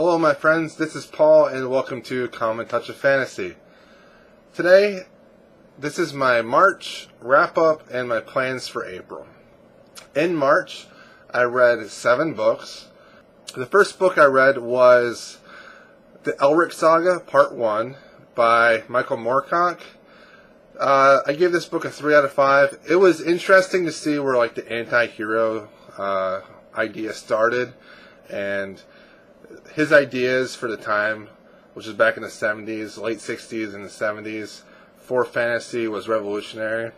Hello my friends, this is Paul and welcome to Common Touch of Fantasy. Today, this is my March wrap-up and my plans for April. In March, I read 7 books. The first book I read was The Elric Saga, Part 1 by Michael Moorcock. I gave this book a 3 out of 5. It was interesting to see where the anti-hero idea started, and his ideas for the time, which is back in the 70s, late 60s and the 70s, for fantasy was revolutionary.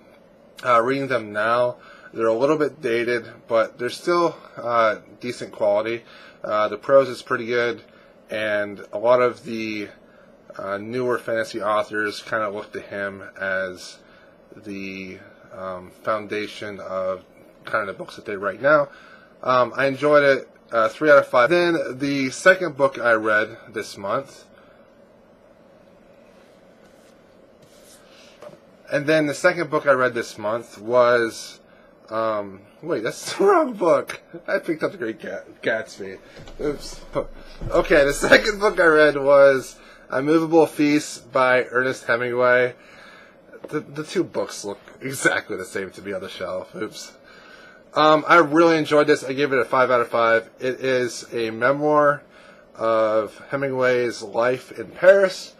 Reading them now, they're a little bit dated, but they're still decent quality. The prose is pretty good, and a lot of the newer fantasy authors kind of look to him as the foundation of kind of the books that they write now. I enjoyed it. 3 out of 5. Then the second book I read this month. Was wait, that's the wrong book. I picked up The Great Gatsby. Oops. Okay, the second book I read was A Movable Feast by Ernest Hemingway. The two books look exactly the same to me on the shelf. Oops. I really enjoyed this. I gave it a 5 out of 5. It is a memoir of Hemingway's life in Paris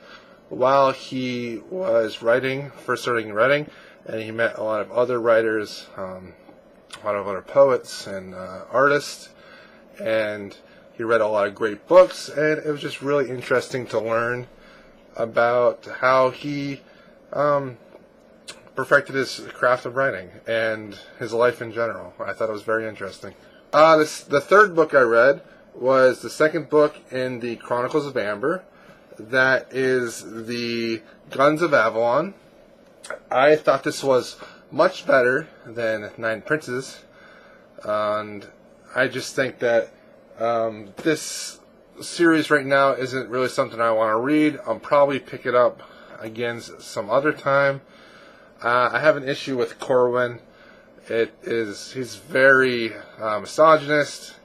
while he was first starting writing, and he met a lot of other writers, a lot of other poets and artists, and he read a lot of great books, and it was just really interesting to learn about how he perfected his craft of writing and his life in general. I thought it was very interesting. The third book I read was the second book in the Chronicles of Amber. That is the Guns of Avalon. I thought this was much better than Nine Princes, and I just think that this series right now isn't really something I want to read. I'll probably pick it up again some other time. I have an issue with Corwin. He's very misogynist,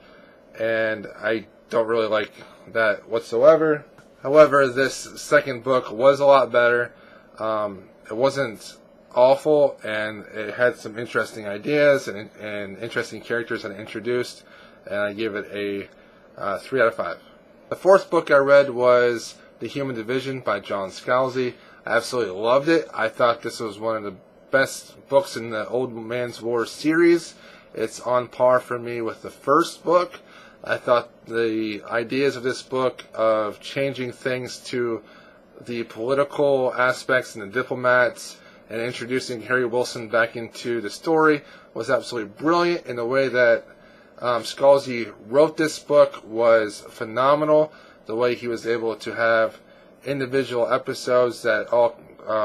and I don't really like that whatsoever. However, this second book was a lot better. It wasn't awful, and it had some interesting ideas and interesting characters that it introduced, and I give it a 3 out of 5. The fourth book I read was The Human Division by John Scalzi. I absolutely loved it. I thought this was one of the best books in the Old Man's War series. It's on par for me with the first book. I thought the ideas of this book of changing things to the political aspects and the diplomats and introducing Harry Wilson back into the story was absolutely brilliant. And the way that Scalzi wrote this book was phenomenal. The way he was able to have individual episodes that all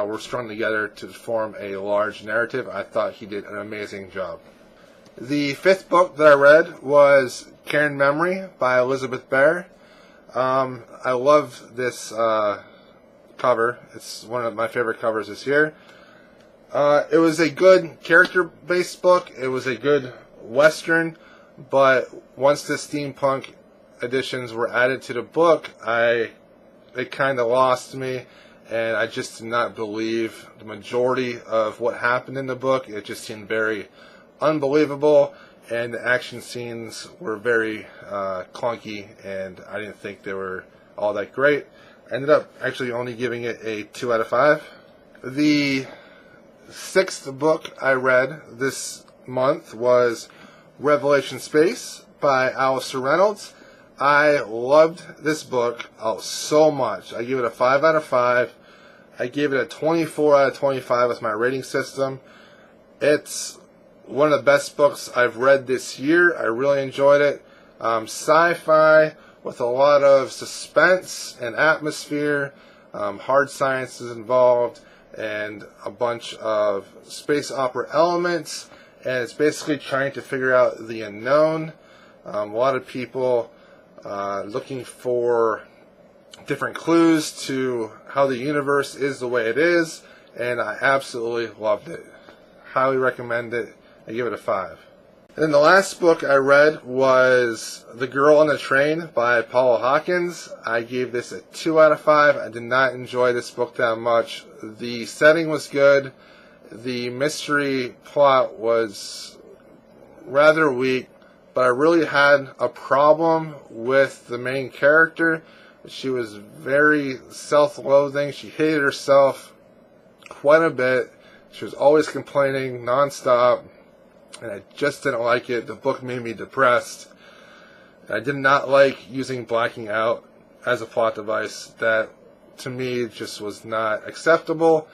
were strung together to form a large narrative. I thought he did an amazing job. The fifth book that I read was Care and Memory by Elizabeth Bear. I love this cover. It's one of my favorite covers this year. It was a good character-based book. It was a good Western, but once the steampunk additions were added to the book, it kind of lost me, and I just did not believe the majority of what happened in the book. It just seemed very unbelievable, and the action scenes were very clunky, and I didn't think they were all that great. I ended up actually only giving it a 2 out of 5. The sixth book I read this month was Revelation Space by Alistair Reynolds. I loved this book so much. I gave it a 5 out of 5. I gave it a 24 out of 25 with my rating system. It's one of the best books I've read this year. I really enjoyed it. Sci-fi with a lot of suspense and atmosphere. Hard science is involved, and a bunch of space opera elements. And it's basically trying to figure out the unknown. A lot of people looking for different clues to how the universe is the way it is, and I absolutely loved it. Highly recommend it. I give it a 5. And then the last book I read was The Girl on the Train by Paula Hawkins. I gave this a 2 out of 5. I did not enjoy this book that much. The setting was good. The mystery plot was rather weak, but I really had a problem with the main character. She was very self-loathing. She hated herself quite a bit. She was always complaining nonstop, and I just didn't like it. The book made me depressed. I did not like using blacking out as a plot device. That, to me, just was not acceptable,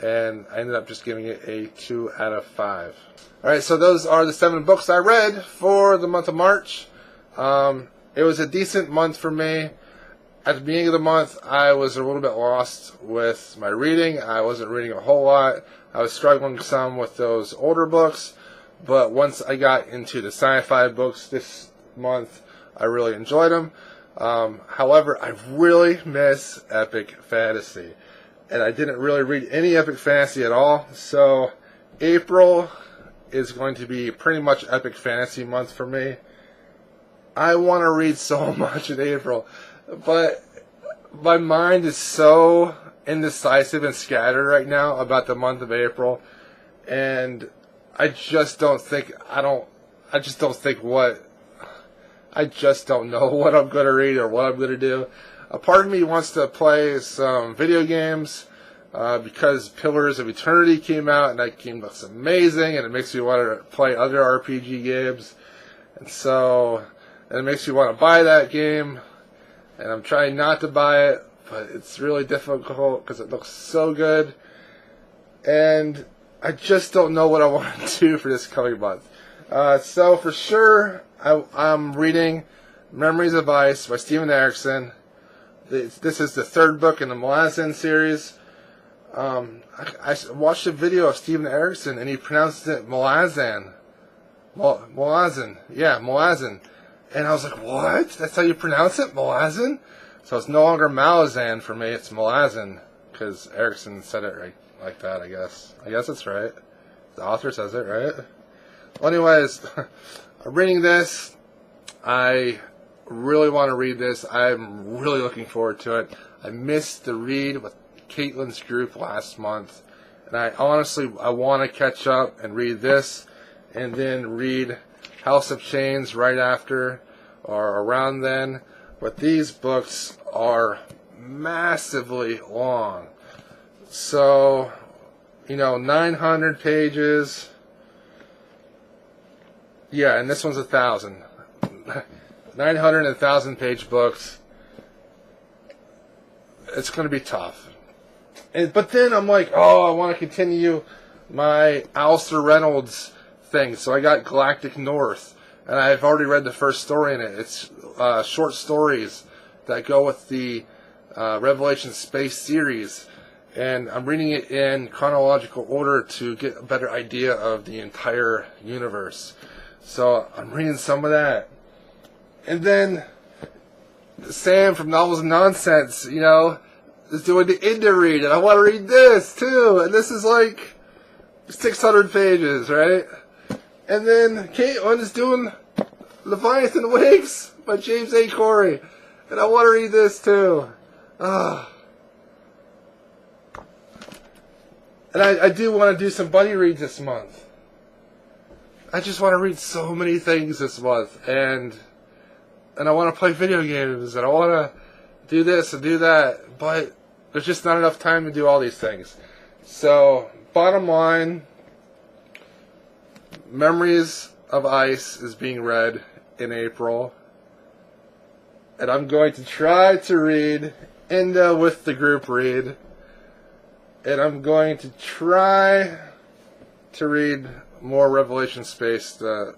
and I ended up just giving it a 2 out of 5. Alright, so those are the 7 books I read for the month of March. It was a decent month for me. At the beginning of the month, I was a little bit lost with my reading. I wasn't reading a whole lot. I was struggling some with those older books. But once I got into the sci-fi books this month, I really enjoyed them. However, I really miss epic fantasy. And I didn't really read any epic fantasy at all. So April is going to be pretty much epic fantasy month for me. I want to read so much in April. But my mind is so indecisive and scattered right now about the month of April. And I just don't know what I'm going to read or what I'm going to do. A part of me wants to play some video games because Pillars of Eternity came out, and that game looks amazing, and it makes me want to play other RPG games. And it makes me want to buy that game, and I'm trying not to buy it, but it's really difficult because it looks so good. And I just don't know what I want to do for this coming month. So for sure, I'm reading Memories of Ice by Steven Erikson. This is the 3rd book in the Malazan series. I watched a video of Steven Erikson, and he pronounced it Malazan. Malazan. Yeah, Malazan. And I was like, what? That's how you pronounce it? Malazan? So it's no longer Malazan for me, it's Malazan. Because Erikson said it right like that, I guess. I guess it's right. The author says it, right? Well, anyways, I'm reading this. I really want to read this. I'm really looking forward to it. I missed the read with Caitlin's group last month. And I want to catch up and read this. And then read House of Chains right after or around then. But these books are massively long. So, 900 pages. Yeah, and this one's 1,000. 900 and 1,000 page books. It's going to be tough. But then I'm like, I want to continue my Alistair Reynolds thing. So I got Galactic North. And I've already read the first story in it. It's short stories that go with the Revelation Space series. And I'm reading it in chronological order to get a better idea of the entire universe. So I'm reading some of that. And then Sam from Novels and Nonsense, is doing the Inda read. And I want to read this, too. And this is like 600 pages, right? And then Caitlin is doing Leviathan Wakes by James A. Corey. And I want to read this, too. And I do want to do some buddy reads this month. I just want to read so many things this month. And I want to play video games. And I want to do this and do that. But there's just not enough time to do all these things. So, bottom line, Memories of Ice is being read in April. And I'm going to try to read Inda with the group read. And I'm going to try to read more Revelation Space, the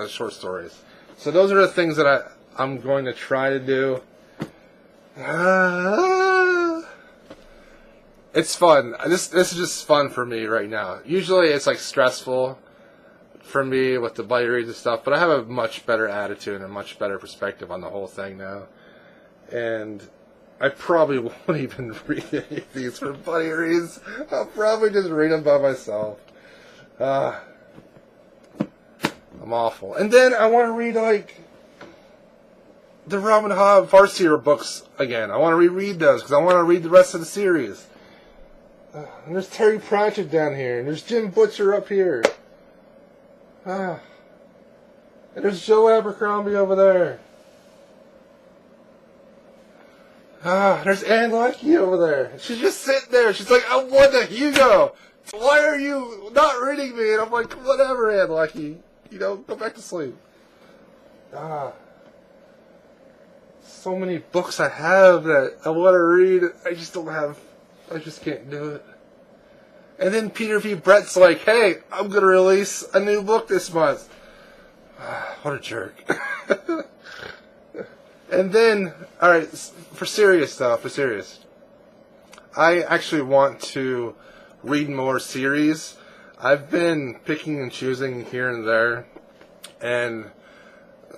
short stories. So those are the things that I'm going to try to do. It's fun. This is just fun for me right now. Usually it's like stressful for me with the buddy reads and stuff, but I have a much better attitude and a much better perspective on the whole thing now. And I probably won't even read any of these for buddy reads. I'll probably just read them by myself. I'm awful. And then I want to read, like, the Robin Hood Farseer books again. I want to reread those because I want to read the rest of the series. And there's Terry Pratchett down here. And there's Jim Butcher up here. And there's Joe Abercrombie over there. There's Anne Leckie over there. She's just sitting there. She's like, I won the Hugo. Why are you not reading me? And I'm like, whatever, Anne Leckie. You know, go back to sleep. So many books I have that I want to read. I just can't do it. And then Peter V. Brett's like, hey, I'm going to release a new book this month. What a jerk. And then, alright, for serious stuff, I actually want to read more series. I've been picking and choosing here and there, and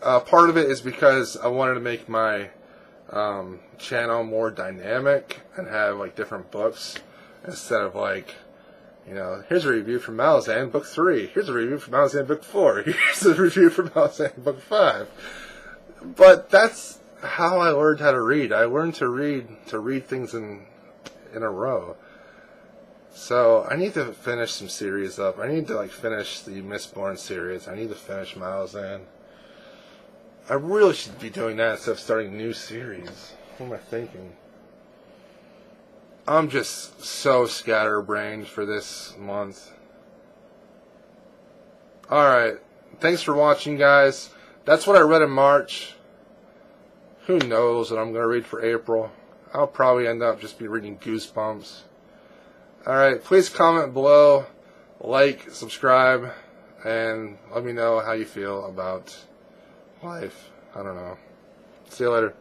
part of it is because I wanted to make my channel more dynamic and have like different books instead of like, you know, here's a review from Malazan Book 3, here's a review from Malazan Book 4, here's a review from Malazan Book 5. But that's how I learned how to read. I learned to read things in a row. So I need to finish some series up. I need to like finish the Mistborn series. I need to finish Malazan. I really should be doing that instead of starting a new series. What am I thinking? I'm just so scatterbrained for this month. Alright. Thanks for watching, guys. That's what I read in March. Who knows what I'm going to read for April. I'll probably end up just be reading Goosebumps. Alright, please comment below, like, subscribe, and let me know how you feel about life. I don't know. See you later.